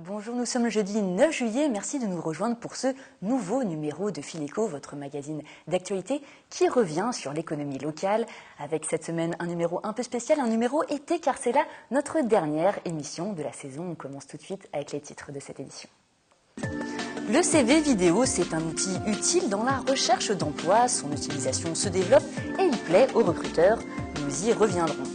Bonjour, nous sommes le jeudi 9 juillet. Merci de nous rejoindre pour ce nouveau numéro de Fileco, votre magazine d'actualité qui revient sur l'économie locale. Avec cette semaine un numéro un peu spécial, un numéro été, car c'est là notre dernière émission de la saison. On commence tout de suite avec les titres de cette édition. Le CV vidéo, c'est un outil utile dans la recherche d'emploi. Son utilisation se développe et il plaît aux recruteurs. Nous y reviendrons.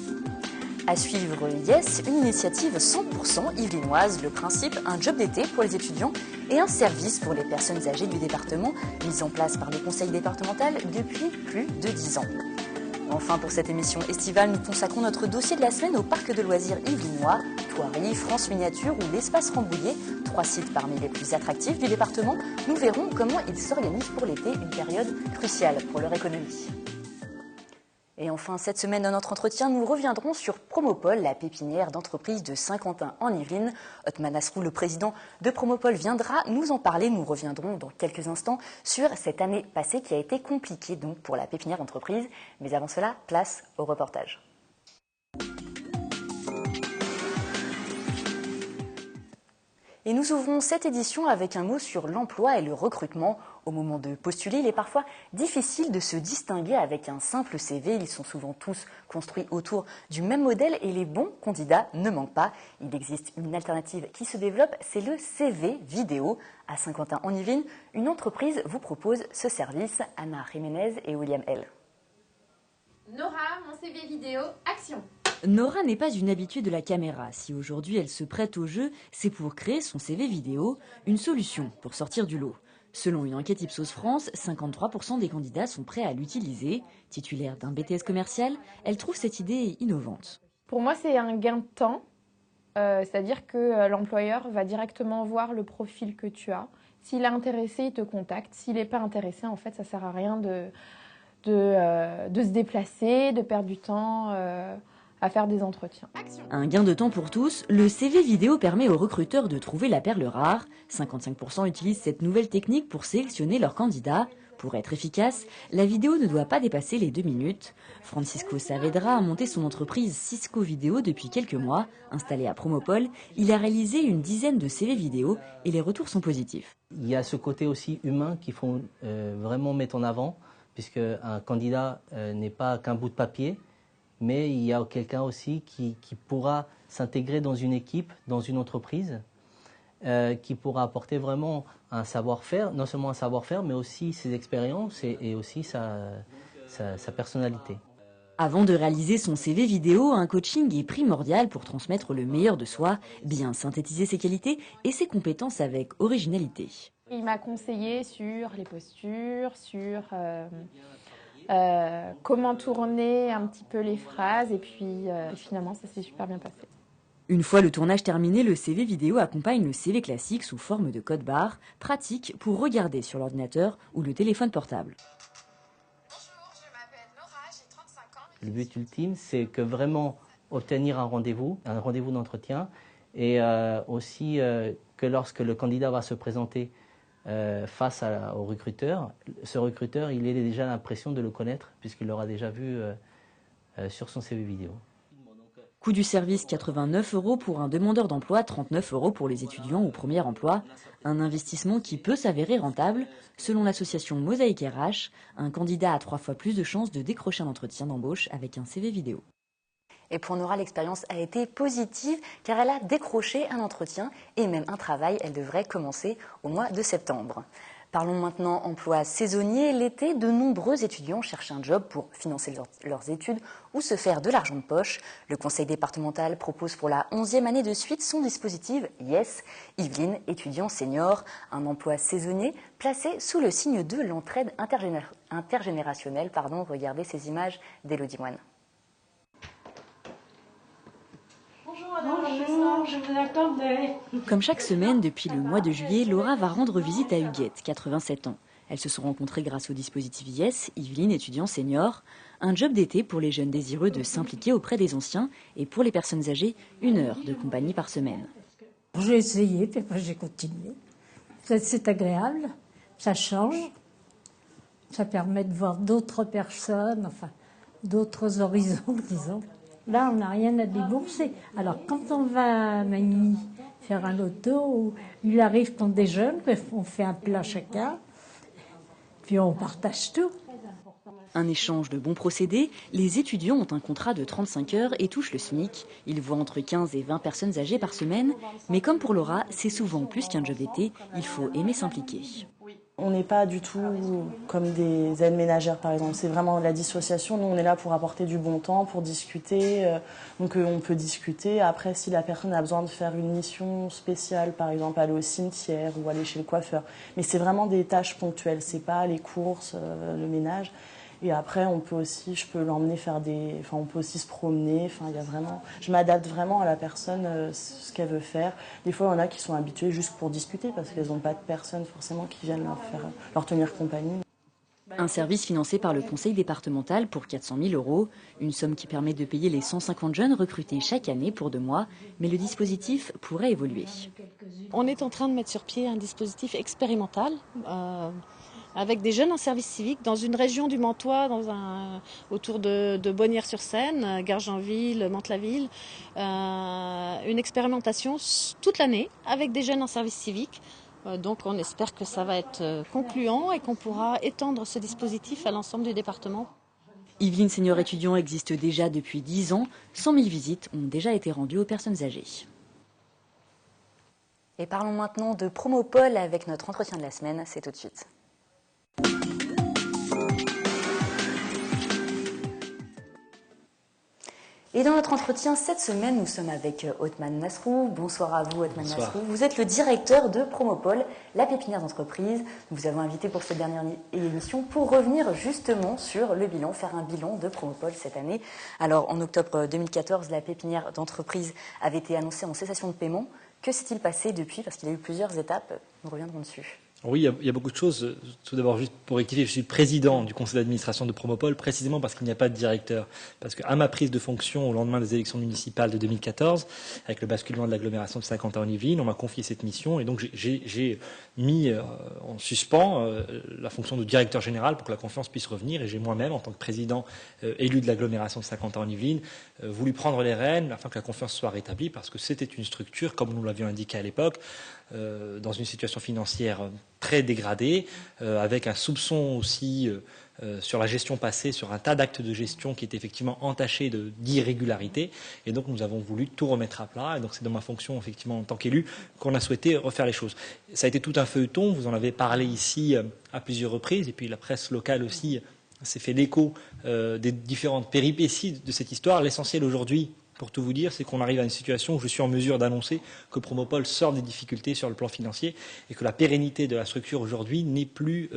À suivre Yes, une initiative 100% yvelinoise, le principe, un job d'été pour les étudiants et un service pour les personnes âgées du département, mis en place par le conseil départemental depuis plus de 10 ans. Enfin, pour cette émission estivale, nous consacrons notre dossier de la semaine au parc de loisirs yvelinois, Thoiry, France Miniature ou l'Espace Rambouillet, 3 sites parmi les plus attractifs du département. Nous verrons comment ils s'organisent pour l'été, une période cruciale pour leur économie. Et enfin, cette semaine, dans notre entretien, nous reviendrons sur Promopol, la pépinière d'entreprise de Saint-Quentin en Yvelines. Otman Asrou, le président de Promopol, viendra nous en parler. Nous reviendrons dans quelques instants sur cette année passée qui a été compliquée donc pour la pépinière d'entreprise. Mais avant cela, place au reportage. Et nous ouvrons cette édition avec un mot sur l'emploi et le recrutement. Au moment de postuler, il est parfois difficile de se distinguer avec un simple CV. Ils sont souvent tous construits autour du même modèle et les bons candidats ne manquent pas. Il existe une alternative qui se développe, c'est le CV vidéo. À Saint-Quentin en Yvelines, une entreprise vous propose ce service. Anna Jiménez et William L. Nora, mon CV vidéo, action! Nora n'est pas une habituée de la caméra. Si aujourd'hui elle se prête au jeu, c'est pour créer son CV vidéo, une solution pour sortir du lot. Selon une enquête Ipsos France, 53% des candidats sont prêts à l'utiliser. Titulaire d'un BTS commercial, elle trouve cette idée innovante. Pour moi, c'est un gain de temps, c'est-à-dire que l'employeur va directement voir le profil que tu as. S'il est intéressé, il te contacte. S'il n'est pas intéressé, en fait, ça ne sert à rien de se déplacer, de perdre du temps à faire des entretiens. Un gain de temps pour tous, le CV vidéo permet aux recruteurs de trouver la perle rare. 55% utilisent cette nouvelle technique pour sélectionner leurs candidats. Pour être efficace, la vidéo ne doit pas dépasser les 2 minutes. Francisco Saavedra a monté son entreprise Cisco Vidéo depuis quelques mois. Installé à Promopol, il a réalisé une dizaine de CV vidéo et les retours sont positifs. Il y a ce côté aussi humain qu'il faut vraiment mettre en avant, puisque un candidat n'est pas qu'un bout de papier, mais il y a quelqu'un aussi qui pourra s'intégrer dans une équipe, dans une entreprise, qui pourra apporter vraiment un savoir-faire, non seulement un savoir-faire, mais aussi ses expériences et aussi sa personnalité. Avant de réaliser son CV vidéo, un coaching est primordial pour transmettre le meilleur de soi, bien synthétiser ses qualités et ses compétences avec originalité. Il m'a conseillé sur les postures, sur comment tourner un petit peu les phrases et puis finalement ça s'est super bien passé. Une fois le tournage terminé, le CV vidéo accompagne le CV classique sous forme de code barre, pratique pour regarder sur l'ordinateur ou le téléphone portable. Bonjour, je m'appelle Nora, j'ai 35 ans. Le but ultime, c'est que vraiment obtenir un rendez-vous d'entretien et aussi que lorsque le candidat va se présenter face au recruteur, ce recruteur, il ait déjà l'impression de le connaître puisqu'il l'aura déjà vu sur son CV vidéo. Coût du service 89 € pour un demandeur d'emploi, 39 € pour les étudiants au premier emploi. Un investissement qui peut s'avérer rentable. Selon l'association Mosaïque RH, un candidat a 3 fois plus de chances de décrocher un entretien d'embauche avec un CV vidéo. Et pour Nora, l'expérience a été positive car elle a décroché un entretien et même un travail. Elle devrait commencer au mois de septembre. Parlons maintenant emploi saisonnier. L'été, de nombreux étudiants cherchent un job pour financer leurs études ou se faire de l'argent de poche. Le conseil départemental propose pour la 11e année de suite son dispositif Yes, Yvelines étudiants seniors, un emploi saisonnier placé sous le signe de l'entraide intergénérationnelle. Regardez ces images d'Élodie Moine. Bonjour, je vous attendais. Comme chaque semaine, depuis le mois de juillet, Laura va rendre visite à Huguette, 87 ans. Elles se sont rencontrées grâce au dispositif Yes, Yvelines étudiants seniors, un job d'été pour les jeunes désireux de s'impliquer auprès des anciens et pour les personnes âgées, 1 heure de compagnie par semaine. J'ai essayé, puis après j'ai continué. C'est agréable, ça change, ça permet de voir d'autres personnes, enfin d'autres horizons, disons. Là, on n'a rien à débourser. Alors, quand on va à Magny faire un loto où il arrive qu'on déjeune, on fait un plat chacun, puis on partage tout. Un échange de bons procédés, les étudiants ont un contrat de 35 heures et touchent le SMIC. Ils voient entre 15 et 20 personnes âgées par semaine. Mais comme pour Laura, c'est souvent plus qu'un job d'été, il faut aimer s'impliquer. On n'est pas du tout comme des aides ménagères, par exemple. C'est vraiment la dissociation. Nous, on est là pour apporter du bon temps, pour discuter. Donc, on peut discuter. Après, si la personne a besoin de faire une mission spéciale, par exemple, aller au cimetière ou aller chez le coiffeur. Mais c'est vraiment des tâches ponctuelles. C'est pas les courses, le ménage. Et après, je peux l'emmener on peut aussi se promener. Enfin, il y a vraiment, je m'adapte vraiment à la personne, ce qu'elle veut faire. Des fois, il y en a qui sont habitués juste pour discuter parce qu'elles n'ont pas de personne forcément qui viennent leur tenir compagnie. Un service financé par le conseil départemental pour 400 000 €, une somme qui permet de payer les 150 jeunes recrutés chaque année pour 2 mois, mais le dispositif pourrait évoluer. On est en train de mettre sur pied un dispositif expérimental avec des jeunes en service civique dans une région du Mantois, autour de Bonnières-sur-Seine, Gargenville, Mantes-la-Ville. Une expérimentation toute l'année avec des jeunes en service civique. Donc on espère que ça va être concluant et qu'on pourra étendre ce dispositif à l'ensemble du département. Yveline Senior étudiant existe déjà depuis 10 ans. 100 000 visites ont déjà été rendues aux personnes âgées. Et parlons maintenant de Promopol avec notre entretien de la semaine. C'est tout de suite. Et dans notre entretien cette semaine, nous sommes avec Othman Nasrou. Bonsoir à vous, Othman Nasrou. Vous êtes le directeur de Promopol, la pépinière d'entreprise. Nous vous avons invité pour cette dernière émission pour revenir justement sur le bilan, faire un bilan de Promopol cette année. Alors, en octobre 2014, la pépinière d'entreprise avait été annoncée en cessation de paiement. Que s'est-il passé depuis? Parce qu'il y a eu plusieurs étapes. Nous reviendrons dessus. Oui, il y a beaucoup de choses. Tout d'abord, juste pour rectifier, je suis le président du conseil d'administration de Promopol, précisément parce qu'il n'y a pas de directeur. Parce qu'à ma prise de fonction au lendemain des élections municipales de 2014, avec le basculement de l'agglomération de Saint-Quentin-en-Yvelines, on m'a confié cette mission et donc j'ai mis en suspens la fonction de directeur général pour que la confiance puisse revenir. Et j'ai moi-même, en tant que président élu de l'agglomération de Saint-Quentin-en-Yvelines, voulu prendre les rênes afin que la confiance soit rétablie, parce que c'était une structure, comme nous l'avions indiqué à l'époque, dans une situation financière très dégradée, avec un soupçon aussi sur la gestion passée, sur un tas d'actes de gestion qui étaient effectivement entachés d'irrégularités. Et donc nous avons voulu tout remettre à plat. Et donc c'est dans ma fonction, effectivement, en tant qu'élu, qu'on a souhaité refaire les choses. Ça a été tout un feuilleton, vous en avez parlé ici à plusieurs reprises, et puis la presse locale aussi s'est fait l'écho des différentes péripéties de cette histoire. L'essentiel aujourd'hui, pour tout vous dire, c'est qu'on arrive à une situation où je suis en mesure d'annoncer que Promopol sort des difficultés sur le plan financier et que la pérennité de la structure aujourd'hui n'est plus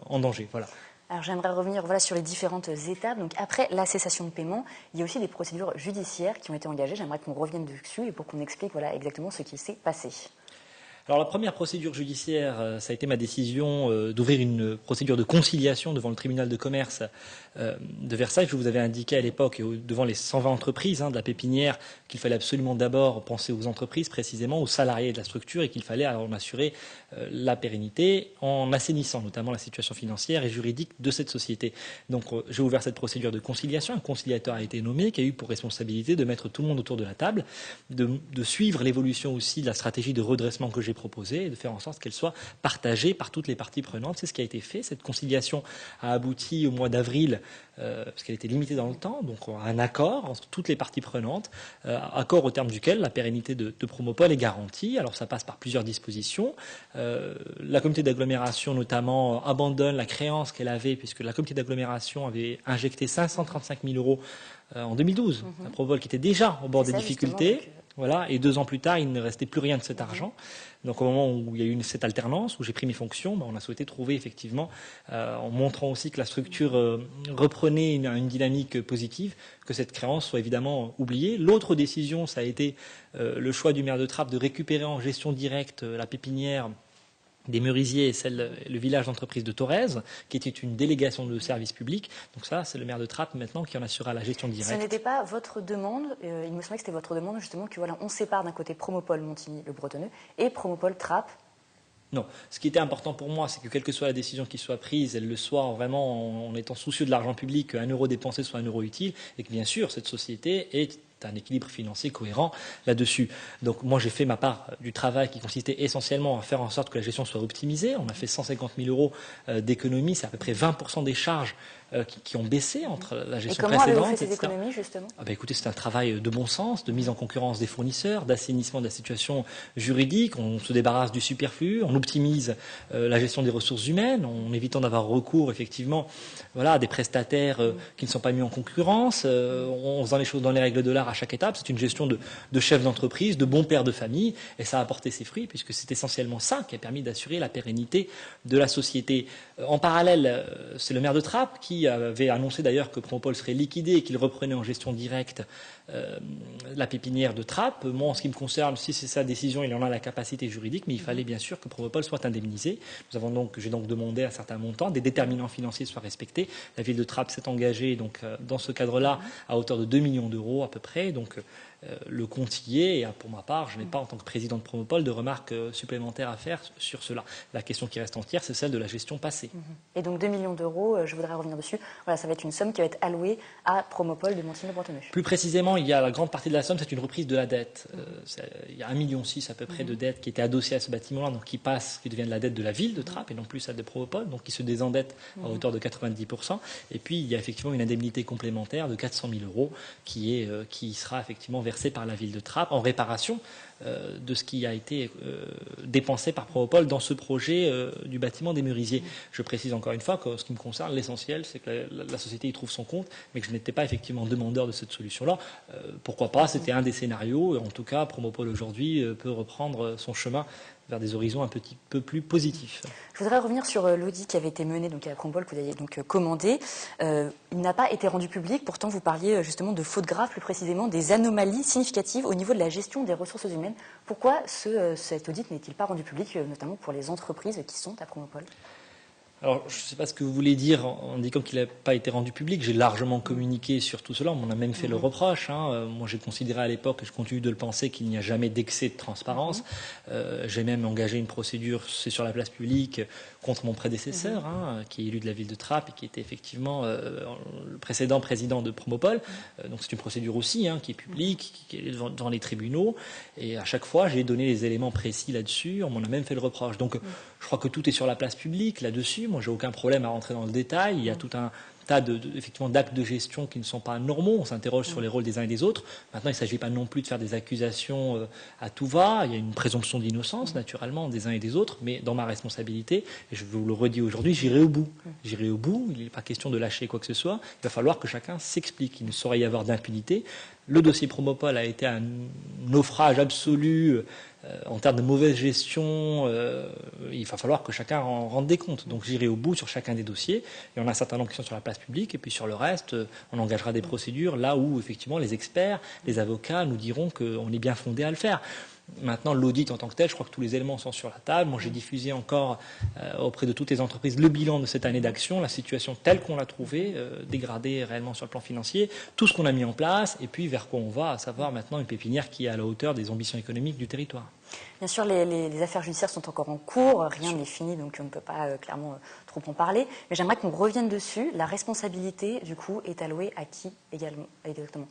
en danger. Voilà. Alors j'aimerais revenir sur les différentes étapes. Donc après la cessation de paiement, il y a aussi des procédures judiciaires qui ont été engagées. J'aimerais qu'on revienne dessus et pour qu'on explique exactement ce qui s'est passé. Alors la première procédure judiciaire, ça a été ma décision d'ouvrir une procédure de conciliation devant le tribunal de commerce de Versailles. Je vous avais indiqué à l'époque, devant les 120 entreprises de la pépinière, qu'il fallait absolument d'abord penser aux entreprises, précisément aux salariés de la structure, et qu'il fallait en assurer la pérennité en assainissant notamment la situation financière et juridique de cette société. Donc j'ai ouvert cette procédure de conciliation. Un conciliateur a été nommé qui a eu pour responsabilité de mettre tout le monde autour de la table, de suivre l'évolution aussi de la stratégie de redressement que j'ai proposée et de faire en sorte qu'elle soit partagée par toutes les parties prenantes. C'est ce qui a été fait. Cette conciliation a abouti au mois d'avril, parce qu'elle était limitée dans le temps, donc un accord entre toutes les parties prenantes, accord au terme duquel la pérennité de Promopol est garantie. Alors ça passe par plusieurs dispositions. La communauté d'agglomération notamment abandonne la créance qu'elle avait, puisque la communauté d'agglomération avait injecté 535 000 € en 2012. Un Promopol qui était déjà au bord des difficultés. Voilà, et 2 ans plus tard, il ne restait plus rien de cet argent. Donc au moment où il y a eu cette alternance, où j'ai pris mes fonctions, on a souhaité trouver effectivement, en montrant aussi que la structure reprenait une dynamique positive, que cette créance soit évidemment oubliée. L'autre décision, ça a été le choix du maire de Trappes de récupérer en gestion directe la pépinière des Merisiers et le village d'entreprise de Thorez, qui était une délégation de service public. Donc ça, c'est le maire de Trappes maintenant qui en assurera la gestion directe. Ce n'était pas votre demande, il me semblait que c'était votre demande justement que on sépare d'un côté Promopol Montigny-le-Bretonneux et Promopol Trappes. Non. Ce qui était important pour moi, c'est que quelle que soit la décision qui soit prise, elle le soit vraiment en étant soucieux de l'argent public, qu'un euro dépensé soit un euro utile, et que bien sûr, cette société est un équilibre financier cohérent là-dessus. Donc moi j'ai fait ma part du travail qui consistait essentiellement à faire en sorte que la gestion soit optimisée. On a fait 150 000 euros d'économies, c'est à peu près 20% des charges qui ont baissé entre la gestion précédente. Et comment avez-vous fait ces économies, justement? Écoutez, c'est un travail de bon sens, de mise en concurrence des fournisseurs, d'assainissement de la situation juridique. On se débarrasse du superflu, on optimise la gestion des ressources humaines, en évitant d'avoir recours, effectivement, à des prestataires qui ne sont pas mis en concurrence, en faisant les choses dans les règles de l'art à chaque étape. C'est une gestion de chef d'entreprise, de bon père de famille, et ça a apporté ses fruits, puisque c'est essentiellement ça qui a permis d'assurer la pérennité de la société. En parallèle, c'est le maire de Trappes qui avait annoncé d'ailleurs que Promopole serait liquidé et qu'il reprenait en gestion directe la pépinière de Trappes. Moi, en ce qui me concerne, si c'est sa décision, il en a la capacité juridique, mais il fallait bien sûr que Promopole soit indemnisé. J'ai donc demandé un certain montant, des déterminants financiers soient respectés. La ville de Trappes s'est engagée donc dans ce cadre-là à hauteur de 2 millions d'euros à peu près. Donc le compte y est, et pour ma part, je n'ai pas en tant que président de Promopole de remarques supplémentaires à faire sur cela. La question qui reste entière, c'est celle de la gestion passée. Et donc 2 millions d'euros, je voudrais revenir dessus. Voilà, ça va être une somme qui va être allouée à Promopole de Montigny-le-Bretonneux. Plus précisément, il y a la grande partie de la somme, c'est une reprise de la dette. Il y a 1,6 million à peu près de dettes qui étaient adossées à ce bâtiment-là, donc qui devient la dette de la ville de Trappes et non plus celle de Promopole, donc qui se désendette à hauteur de 90%. Et puis il y a effectivement une indemnité complémentaire de 400 000 euros qui sera effectivement versée par la ville de Trappes en réparation de ce qui a été dépensé par Promopole dans ce projet du bâtiment des Merisiers. Je précise encore une fois que ce qui me concerne, l'essentiel, c'est que la société y trouve son compte, mais que je n'étais pas effectivement demandeur de cette solution-là. Pourquoi pas? C'était un des scénarios. Et en tout cas, Promopole aujourd'hui peut reprendre son chemin vers des horizons un petit peu plus positifs. Je voudrais revenir sur l'audit qui avait été mené donc, à Promopole, que vous aviez donc commandé. Il n'a pas été rendu public, pourtant vous parliez justement de fautes graves, plus précisément des anomalies significatives au niveau de la gestion des ressources humaines. Pourquoi cet audit n'est-il pas rendu public, notamment pour les entreprises qui sont à Promopole? Alors, je ne sais pas ce que vous voulez dire en indiquant qu'il n'a pas été rendu public. J'ai largement communiqué sur tout cela. On m'en a même fait le reproche. Moi, j'ai considéré à l'époque, et je continue de le penser, qu'il n'y a jamais d'excès de transparence. J'ai même engagé une procédure, c'est sur la place publique, contre mon prédécesseur, qui est élu de la ville de Trappes et qui était effectivement le précédent président de Promopole. Donc, c'est une procédure aussi qui est publique, qui est devant les tribunaux. Et à chaque fois, j'ai donné les éléments précis là-dessus. On m'en a même fait le reproche. Donc, je crois que tout est sur la place publique là-dessus. Moi, j'ai aucun problème à rentrer dans le détail. Il y a tout un tas effectivement d'actes de gestion qui ne sont pas normaux. On s'interroge sur les rôles des uns et des autres. Maintenant, il ne s'agit pas non plus de faire des accusations à tout va. Il y a une présomption d'innocence, naturellement, des uns et des autres. Mais dans ma responsabilité, et je vous le redis aujourd'hui, j'irai au bout. J'irai au bout. Il n'est pas question de lâcher quoi que ce soit. Il va falloir que chacun s'explique. Il ne saurait y avoir d'impunité. Le dossier Promopole a été un naufrage absolu en termes de mauvaise gestion. Il va falloir que chacun en rende des comptes. Donc j'irai au bout sur chacun des dossiers. Il y en a un certain nombre qui sont sur la place publique. Et puis sur le reste, on engagera des procédures là où effectivement les experts, les avocats nous diront qu'on est bien fondé à le faire. Maintenant, l'audit en tant que tel, je crois que tous les éléments sont sur la table. Moi, j'ai diffusé encore auprès de toutes les entreprises le bilan de cette année d'action, la situation telle qu'on l'a trouvée, dégradée réellement sur le plan financier, tout ce qu'on a mis en place, et puis vers quoi on va, à savoir maintenant une pépinière qui est à la hauteur des ambitions économiques du territoire. Bien sûr, les affaires judiciaires sont encore en cours, rien n'est fini, donc on ne peut pas clairement trop en parler. Mais j'aimerais qu'on revienne dessus. La responsabilité, du coup, est allouée à qui exactement ?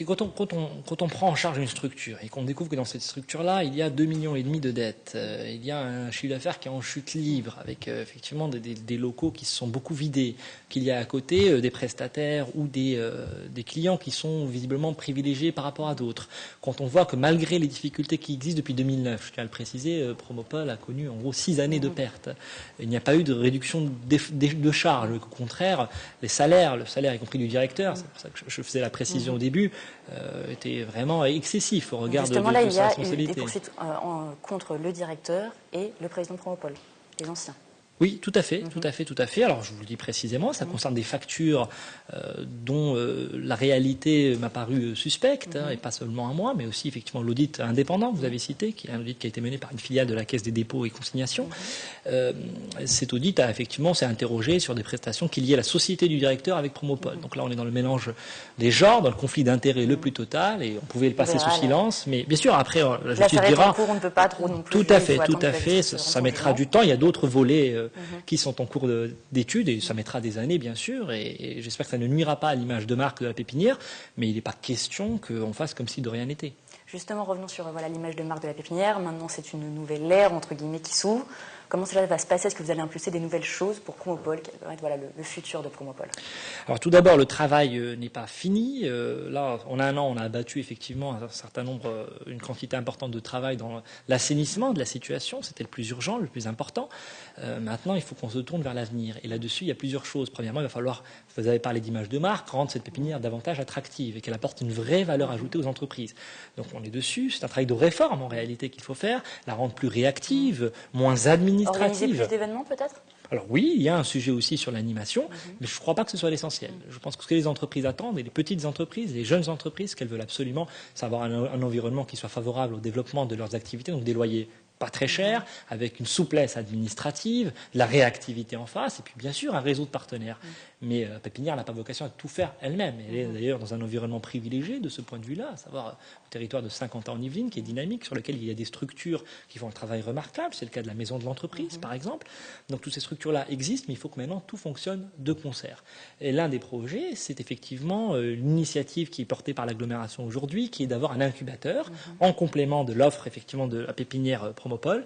Quand on prend en charge une structure et qu'on découvre que dans cette structure-là, il y a 2,5 millions de dettes, il y a un chiffre d'affaires qui est en chute libre, avec effectivement des locaux qui se sont beaucoup vidés, qu'il y a à côté des prestataires ou des clients qui sont visiblement privilégiés par rapport à d'autres. Quand on voit que malgré les difficultés qui existent depuis 2009, je tiens à le préciser, Promopole a connu en gros 6 années de pertes. Il n'y a pas eu de réduction de charges. Au contraire, le salaire y compris du directeur, c'est pour ça que je faisais la précision au début, était vraiment excessif au regard de sa responsabilité. Justement, là, il y a des poursuites contre le directeur et le président de Promopole, les anciens. Oui, tout à fait. Alors, je vous le dis précisément, ça concerne des factures dont la réalité m'a paru suspecte, et pas seulement à moi, mais aussi effectivement l'audit indépendant que vous avez cité, qui est un audit qui a été mené par une filiale de la Caisse des dépôts et consignations. Cet audit s'est interrogé sur des prestations qui liaient la société du directeur avec Promopole. Donc là, on est dans le mélange des genres, dans le conflit d'intérêts le plus total, et on pouvait le passer sous silence. Mais bien sûr, après, la justice dira... On ne peut pas trop non plus... Tout à fait. Ça mettra du temps. Il y a d'autres volets qui sont en cours d'études, et ça mettra des années bien sûr, et j'espère que ça ne nuira pas à l'image de marque de la pépinière, mais il n'est pas question qu'on fasse comme si de rien n'était. Justement, revenons sur l'image de marque de la pépinière. Maintenant, c'est une nouvelle ère, entre guillemets, qui s'ouvre. Comment cela va se passer? Est-ce que vous allez impulser des nouvelles choses pour Promopole? Quel va être le futur de Promopole? Alors tout d'abord, le travail n'est pas fini. Là, en un an, on a abattu effectivement une quantité importante de travail dans l'assainissement de la situation. C'était le plus urgent, le plus important. Maintenant, il faut qu'on se tourne vers l'avenir. Et là-dessus, il y a plusieurs choses. Premièrement, il va falloir, vous avez parlé d'image de marque, rendre cette pépinière davantage attractive et qu'elle apporte une vraie valeur ajoutée aux entreprises. Donc on est dessus. C'est un travail de réforme en réalité qu'il faut faire, la rendre plus réactive, moins administrative. Organiser plus d'événements peut-être? Alors oui, il y a un sujet aussi sur l'animation, mais je ne crois pas que ce soit l'essentiel. Je pense que ce que les entreprises attendent, et les petites entreprises, les jeunes entreprises, qu'elles veulent absolument, c'est avoir un environnement qui soit favorable au développement de leurs activités, donc des loyers pas très cher, avec une souplesse administrative, de la réactivité en face, et puis bien sûr un réseau de partenaires. Mais Pépinière n'a pas vocation à tout faire elle-même. Elle est d'ailleurs dans un environnement privilégié de ce point de vue-là, à savoir un territoire de Saint-Quentin-en-Yvelines qui est dynamique, sur lequel il y a des structures qui font un travail remarquable. C'est le cas de la maison de l'entreprise, par exemple. Donc toutes ces structures-là existent, mais il faut que maintenant tout fonctionne de concert. Et l'un des projets, c'est effectivement l'initiative qui est portée par l'agglomération aujourd'hui, qui est d'avoir un incubateur en complément de l'offre effectivement de la pépinière Promopole,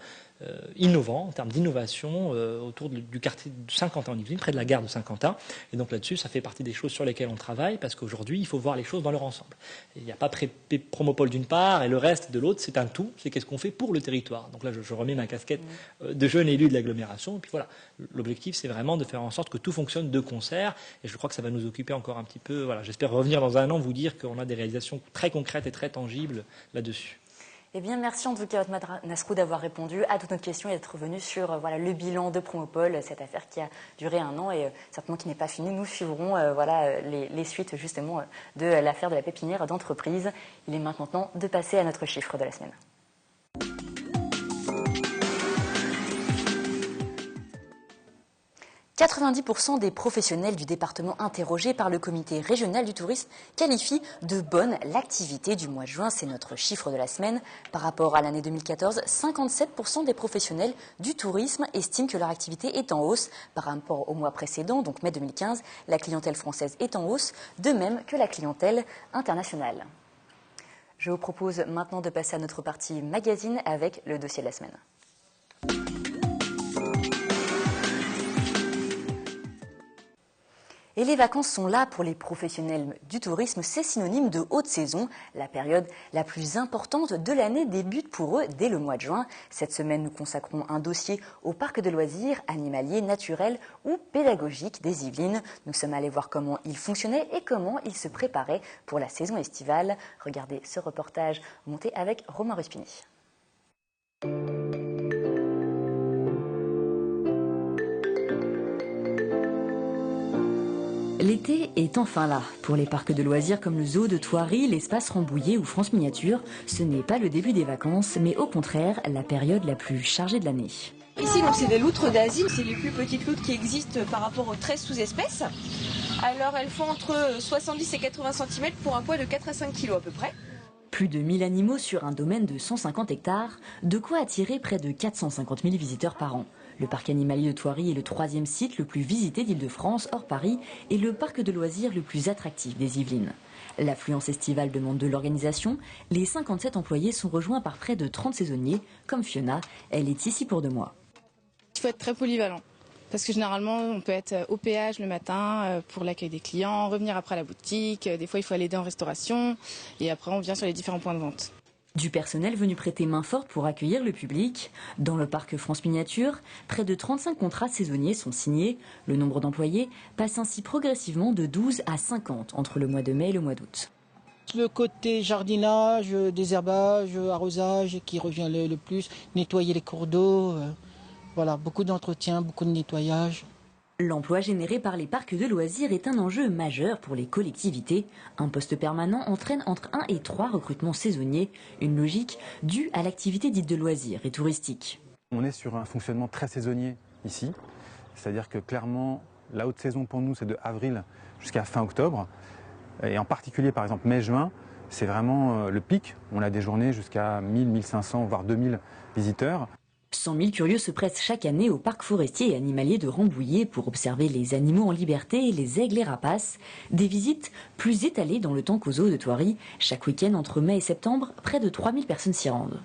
innovant en termes d'innovation autour du quartier de Saint-Quentin-en-Yvelines, près de la gare de Saint-Quentin. Et donc là-dessus, ça fait partie des choses sur lesquelles on travaille, parce qu'aujourd'hui, il faut voir les choses dans leur ensemble. Et il n'y a pas Promopole d'une part et le reste de l'autre, c'est un tout. C'est qu'est-ce qu'on fait pour le territoire. Donc là, je remets ma casquette de jeune élu de l'agglomération. Et puis voilà, l'objectif, c'est vraiment de faire en sorte que tout fonctionne de concert. Et je crois que ça va nous occuper encore un petit peu. Voilà, j'espère revenir dans un an vous dire qu'on a des réalisations très concrètes et très tangibles là-dessus. Eh bien, merci en tout cas, Otmane Nasrou, d'avoir répondu à toutes nos questions et d'être revenu sur le bilan de Promopole, cette affaire qui a duré un an et certainement qui n'est pas finie. Nous suivrons les suites justement de l'affaire de la pépinière d'entreprise. Il est maintenant temps de passer à notre chiffre de la semaine. 90% des professionnels du département interrogés par le comité régional du tourisme qualifient de bonne l'activité du mois de juin. C'est notre chiffre de la semaine. Par rapport à l'année 2014, 57% des professionnels du tourisme estiment que leur activité est en hausse par rapport au mois précédent, donc mai 2015. La clientèle française est en hausse, de même que la clientèle internationale. Je vous propose maintenant de passer à notre partie magazine avec le dossier de la semaine. Et les vacances sont là pour les professionnels du tourisme. C'est synonyme de haute saison. La période la plus importante de l'année débute pour eux dès le mois de juin. Cette semaine, nous consacrons un dossier au parc de loisirs animaliers, naturels ou pédagogiques des Yvelines. Nous sommes allés voir comment il fonctionnait et comment il se préparait pour la saison estivale. Regardez ce reportage monté avec Romain Ruspini. L'été est enfin là. Pour les parcs de loisirs comme le zoo de Thoiry, l'espace Rambouillet ou France Miniature, ce n'est pas le début des vacances, mais au contraire la période la plus chargée de l'année. Ici, donc, c'est des loutres d'Asie. C'est les plus petites loutres qui existent par rapport aux 13 sous-espèces. Alors, elles font entre 70 et 80 cm pour un poids de 4 à 5 kg à peu près. Plus de 1000 animaux sur un domaine de 150 hectares, de quoi attirer près de 450 000 visiteurs par an. Le parc animalier de Thoiry est le 3e site le plus visité d'Île-de-France, hors Paris, et le parc de loisirs le plus attractif des Yvelines. L'affluence estivale demande de l'organisation. Les 57 employés sont rejoints par près de 30 saisonniers, comme Fiona. Elle est ici pour 2 mois. Il faut être très polyvalent. Parce que généralement, on peut être au péage le matin pour l'accueil des clients, revenir après à la boutique. Des fois, il faut aller aider en restauration. Et après, on vient sur les différents points de vente. Du personnel venu prêter main forte pour accueillir le public. Dans le parc France Miniature, près de 35 contrats saisonniers sont signés. Le nombre d'employés passe ainsi progressivement de 12 à 50 entre le mois de mai et le mois d'août. Le côté jardinage, désherbage, arrosage qui revient le plus, nettoyer les cours d'eau, voilà, beaucoup d'entretien, beaucoup de nettoyage. L'emploi généré par les parcs de loisirs est un enjeu majeur pour les collectivités. Un poste permanent entraîne entre 1 et 3 recrutements saisonniers, une logique due à l'activité dite de loisirs et touristique. On est sur un fonctionnement très saisonnier ici, c'est-à-dire que clairement la haute saison pour nous c'est de avril jusqu'à fin octobre, et en particulier par exemple mai-juin, c'est vraiment le pic. On a des journées jusqu'à 1000, 1500 voire 2000 visiteurs. 100 000 curieux se pressent chaque année au parc forestier et animalier de Rambouillet pour observer les animaux en liberté, les aigles et rapaces. Des visites plus étalées dans le temps qu'au zoo de Thoiry. Chaque week-end entre mai et septembre, près de 3000 personnes s'y rendent.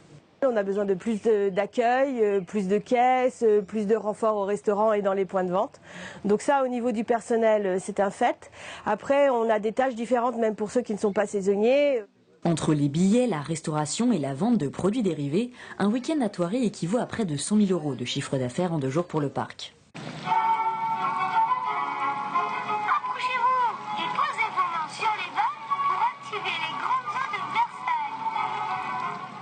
On a besoin de plus d'accueil, plus de caisses, plus de renforts au restaurant et dans les points de vente. Donc ça, au niveau du personnel, c'est un fait. Après, on a des tâches différentes, même pour ceux qui ne sont pas saisonniers. Entre les billets, la restauration et la vente de produits dérivés, un week-end à Thoiry équivaut à près de 100 000 € de chiffre d'affaires en 2 jours pour le parc. Approchez-vous et posez vos mains sur les vannes pour activer les grandes eaux de Versailles.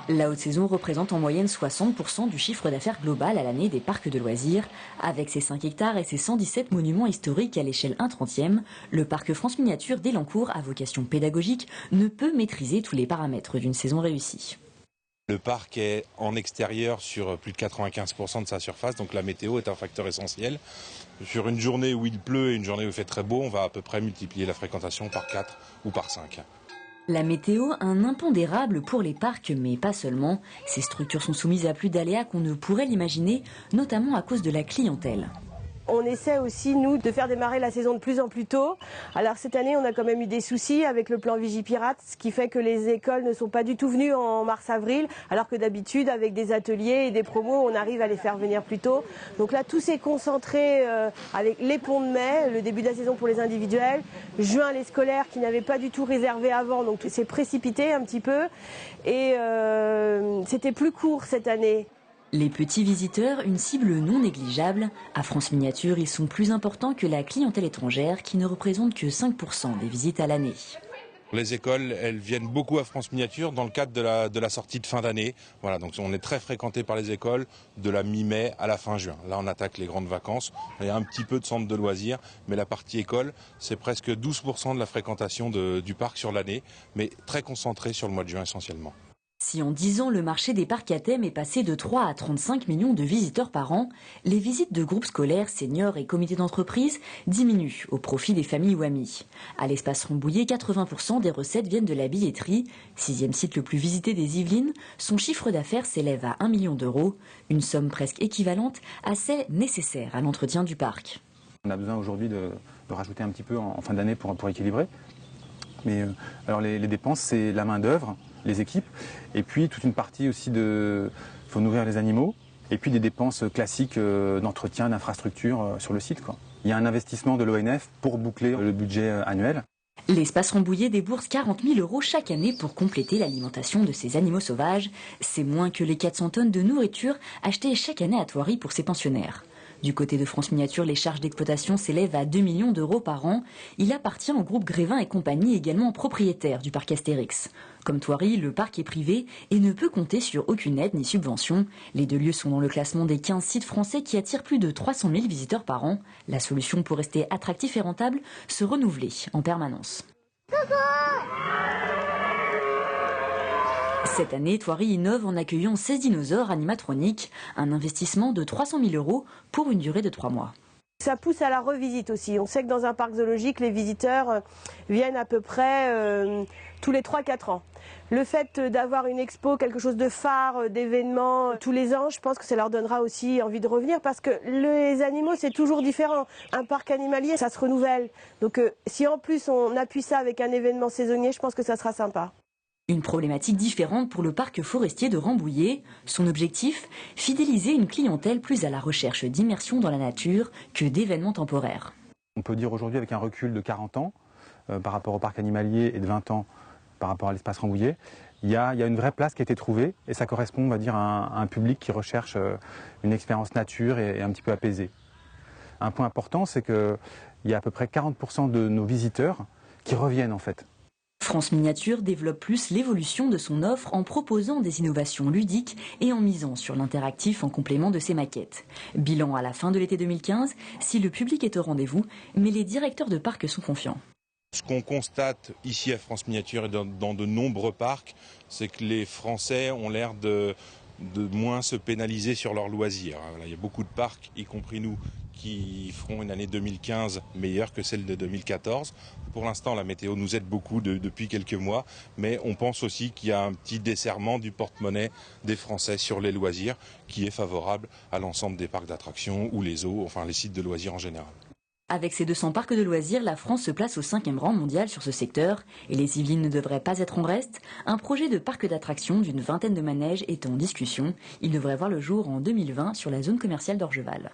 La haute saison représente en moyenne 60% du chiffre d'affaires global à l'année des parcs de loisirs. Avec ses 5 hectares et ses 117 monuments historiques à l'échelle 1/30e, le parc France Miniature d'Elancourt, à vocation pédagogique, ne peut maîtriser tous les paramètres d'une saison réussie. Le parc est en extérieur sur plus de 95% de sa surface, donc la météo est un facteur essentiel. Sur une journée où il pleut et une journée où il fait très beau, on va à peu près multiplier la fréquentation par 4 ou par 5. La météo, un impondérable pour les parcs, mais pas seulement. Ces structures sont soumises à plus d'aléas qu'on ne pourrait l'imaginer, notamment à cause de la clientèle. On essaie aussi, nous, de faire démarrer la saison de plus en plus tôt. Alors cette année, on a quand même eu des soucis avec le plan Vigipirate, ce qui fait que les écoles ne sont pas du tout venues en mars-avril, alors que d'habitude, avec des ateliers et des promos, on arrive à les faire venir plus tôt. Donc là, tout s'est concentré avec les ponts de mai, le début de la saison pour les individuels, juin, les scolaires qui n'avaient pas du tout réservé avant, donc tout s'est précipité un petit peu. Et c'était plus court cette année. Les petits visiteurs, une cible non négligeable. À France Miniature, ils sont plus importants que la clientèle étrangère qui ne représente que 5% des visites à l'année. Les écoles, elles viennent beaucoup à France Miniature dans le cadre de la sortie de fin d'année. Voilà, donc on est très fréquenté par les écoles de la mi-mai à la fin juin. Là, on attaque les grandes vacances. Il y a un petit peu de centre de loisirs, mais la partie école, c'est presque 12% de la fréquentation du parc sur l'année, mais très concentré sur le mois de juin essentiellement. Si en 10 ans, le marché des parcs à thème est passé de 3 à 35 millions de visiteurs par an, les visites de groupes scolaires, seniors et comités d'entreprise diminuent au profit des familles ou amis. À l'espace Rambouillet, 80% des recettes viennent de la billetterie. 6e site le plus visité des Yvelines, son chiffre d'affaires s'élève à 1 million d'euros, une somme presque équivalente à celle nécessaire à l'entretien du parc. On a besoin aujourd'hui de rajouter un petit peu en fin d'année pour équilibrer. Mais alors les dépenses, c'est la main-d'œuvre, les équipes, et puis toute une partie aussi il faut nourrir les animaux, et puis des dépenses classiques d'entretien, d'infrastructure sur le site, quoi. Il y a un investissement de l'ONF pour boucler le budget annuel. L'espace Rambouillet débourse 40 000 € chaque année pour compléter l'alimentation de ses animaux sauvages. C'est moins que les 400 tonnes de nourriture achetées chaque année à Thoiry pour ses pensionnaires. Du côté de France Miniature, les charges d'exploitation s'élèvent à 2 millions d'euros par an. Il appartient au groupe Grévin et compagnie, également propriétaire du parc Astérix. Comme Thoiry, le parc est privé et ne peut compter sur aucune aide ni subvention. Les 2 lieux sont dans le classement des 15 sites français qui attirent plus de 300 000 visiteurs par an. La solution pour rester attractif et rentable, se renouveler en permanence. Cette année, Thoiry innove en accueillant 16 dinosaures animatroniques, un investissement de 300 000 € pour une durée de 3 mois. Ça pousse à la revisite aussi. On sait que dans un parc zoologique, les visiteurs viennent à peu près tous les 3-4 ans. Le fait d'avoir une expo, quelque chose de phare, d'événements tous les ans, je pense que ça leur donnera aussi envie de revenir parce que les animaux, c'est toujours différent. Un parc animalier, ça se renouvelle. Donc si en plus on appuie ça avec un événement saisonnier, je pense que ça sera sympa. Une problématique différente pour le parc forestier de Rambouillet. Son objectif, fidéliser une clientèle plus à la recherche d'immersion dans la nature que d'événements temporaires. On peut dire aujourd'hui avec un recul de 40 ans par rapport au parc animalier et de 20 ans par rapport à l'espace Rambouillet, il y a une vraie place qui a été trouvée et ça correspond, on va dire, à un public qui recherche une expérience nature et un petit peu apaisée. Un point important, c'est qu'il y a à peu près 40% de nos visiteurs qui reviennent en fait. France Miniature développe plus l'évolution de son offre en proposant des innovations ludiques et en misant sur l'interactif en complément de ses maquettes. Bilan à la fin de l'été 2015, si le public est au rendez-vous, mais les directeurs de parcs sont confiants. Ce qu'on constate ici à France Miniature et dans de nombreux parcs, c'est que les Français ont l'air de de moins se pénaliser sur leurs loisirs. Voilà, il y a beaucoup de parcs, y compris nous, qui feront une année 2015 meilleure que celle de 2014. Pour l'instant, la météo nous aide beaucoup depuis quelques mois, mais on pense aussi qu'il y a un petit desserrement du porte-monnaie des Français sur les loisirs qui est favorable à l'ensemble des parcs d'attractions ou les zoos, enfin les sites de loisirs en général. Avec ses 200 parcs de loisirs, la France se place au 5e rang mondial sur ce secteur et les Yvelines ne devraient pas être en reste. Un projet de parc d'attractions d'une vingtaine de manèges est en discussion. Il devrait voir le jour en 2020 sur la zone commerciale d'Orgeval.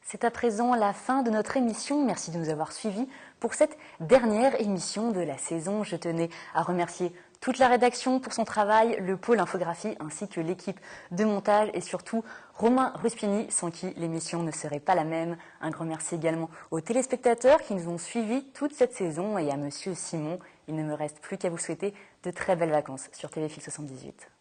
C'est à présent la fin de notre émission. Merci de nous avoir suivis pour cette dernière émission de la saison. Je tenais à remercier toute la rédaction pour son travail, le pôle infographie ainsi que l'équipe de montage et surtout Romain Ruspini sans qui l'émission ne serait pas la même. Un grand merci également aux téléspectateurs qui nous ont suivis toute cette saison et à Monsieur Simon. Il ne me reste plus qu'à vous souhaiter de très belles vacances sur Téléfil 78.